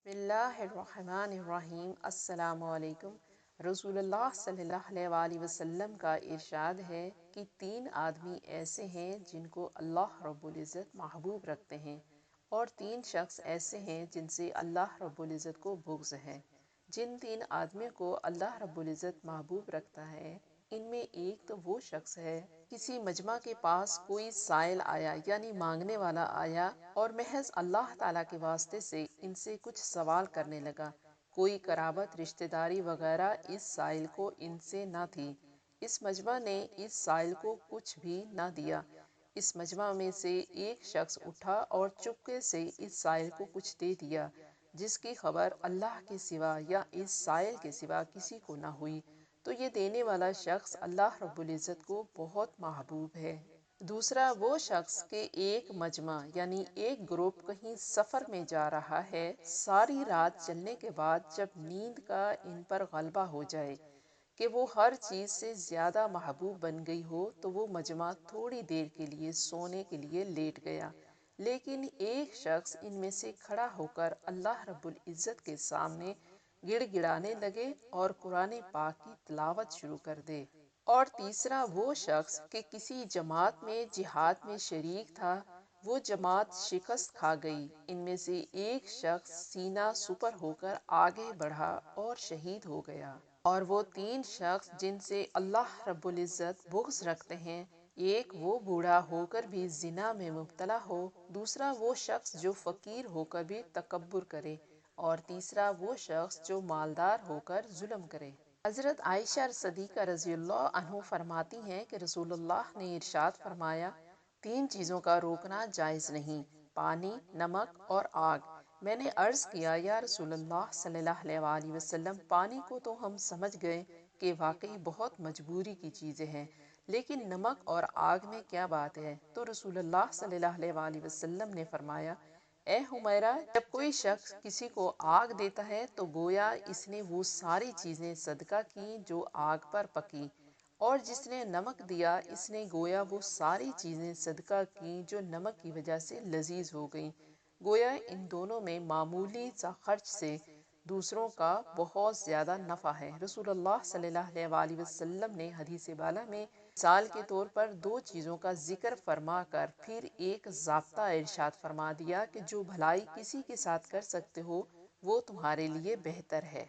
बिस्मिल्लाहिर्रहमानिर्रहीम। अस्सलामु अलैकुम। रसूल अल्लाह सल्लल्लाहु अलैहि वसल्लम का इरशाद है कि 3 आदमी ऐसे हैं जिनको अल्लाह रब्बुल इज़्ज़त महबूब रखते हैं, और 3 शख्स ऐसे हैं जिनसे अल्लाह रब्बुल इज़्ज़त को बुग़्ज़ है। जिन 3 आदमियों को अल्लाह रब्बुल इज़्ज़त महबूब रखता है, इनमें एक तो वो शख्स है, किसी मजमा के पास कोई साइल आया यानी मांगने वाला आया और महज अल्लाह ताला के वास्ते से इनसे कुछ सवाल करने लगा। कोई कराबत रिश्तेदारी वगैरह इस साइल को इनसे ना थी। इस मजमा ने इस साइल को कुछ भी ना दिया। इस मजमा में से एक शख्स उठा और चुपके से इस साइल को कुछ दे दिया, जिसकी खबर अल्लाह के सिवा या इस साइल के सिवा किसी को ना हुई। तो ये देने वाला शख्स अल्लाह रब्बुल इज़्ज़त को बहुत महबूब है। दूसरा वो शख्स के एक मजमा यानी एक ग्रुप कहीं सफ़र में जा रहा है। सारी रात चलने के बाद जब नींद का इन पर गलबा हो जाए कि वो हर चीज़ से ज़्यादा महबूब बन गई हो, तो वो मजमा थोड़ी देर के लिए सोने के लिए लेट गया। लेकिन एक शख्स इनमें से खड़ा होकर अल्लाह रब्बुल इज़्ज़त के सामने गिड़गिड़ाने लगे और कुरान पाक की तिलावत शुरू कर दे। और तीसरा वो शख्स कि किसी जमात में जिहाद में शरीक था, वो जमात शिकस्त खा गई। इनमें से एक शख्स सीना सुपर होकर आगे बढ़ा और शहीद हो गया। और वो 3 शख्स जिनसे अल्लाह रब्बुल इज़्ज़त बुग़्ज़ रखते हैं, एक वो बूढ़ा होकर भी जिना में मुब्तला हो, दूसरा वो शख्स जो फ़कीर होकर भी तकब्बुर करे, और तीसरा वो शख्स जो मालदार होकर जुल्म करे। हज़रत आयशा सदीक़ा रज़ियल्लाहु अन्हा फरमाती हैं कि रसूलुल्लाह ने इरशाद फरमाया, 3 चीज़ों का रोकना जायज़ नहीं, पानी, नमक और आग। मैंने अर्ज़ किया, या रसूलुल्लाह सल्लल्लाहु अलैहि वसल्लम, पानी को तो हम समझ गए कि वाकई बहुत मजबूरी की चीज़ें हैं, लेकिन नमक और आग में क्या बात है? तो रसूलुल्लाह सल्लल्लाहु अलैहि वसल्लम ने फरमाया, ए हुमैरा, जब कोई शख्स किसी को आग देता है तो गोया इसने वो सारी चीज़ें सदका की जो आग पर पकी, और जिसने नमक दिया इसने गोया वो सारी चीज़ें सदका की जो नमक की वजह से लजीज हो गई। गोया इन दोनों में मामूली सा खर्च से दूसरों का बहुत ज़्यादा नफ़ा है। रसूलुल्लाह सल्लल्लाहु अलैहि वसल्लम ने हदीस बाला में मिसाल के तौर पर 2 चीज़ों का जिक्र फरमा कर फिर एक ज़ाब्ता इरशाद फरमा दिया कि जो भलाई किसी के साथ कर सकते हो वो तुम्हारे लिए बेहतर है।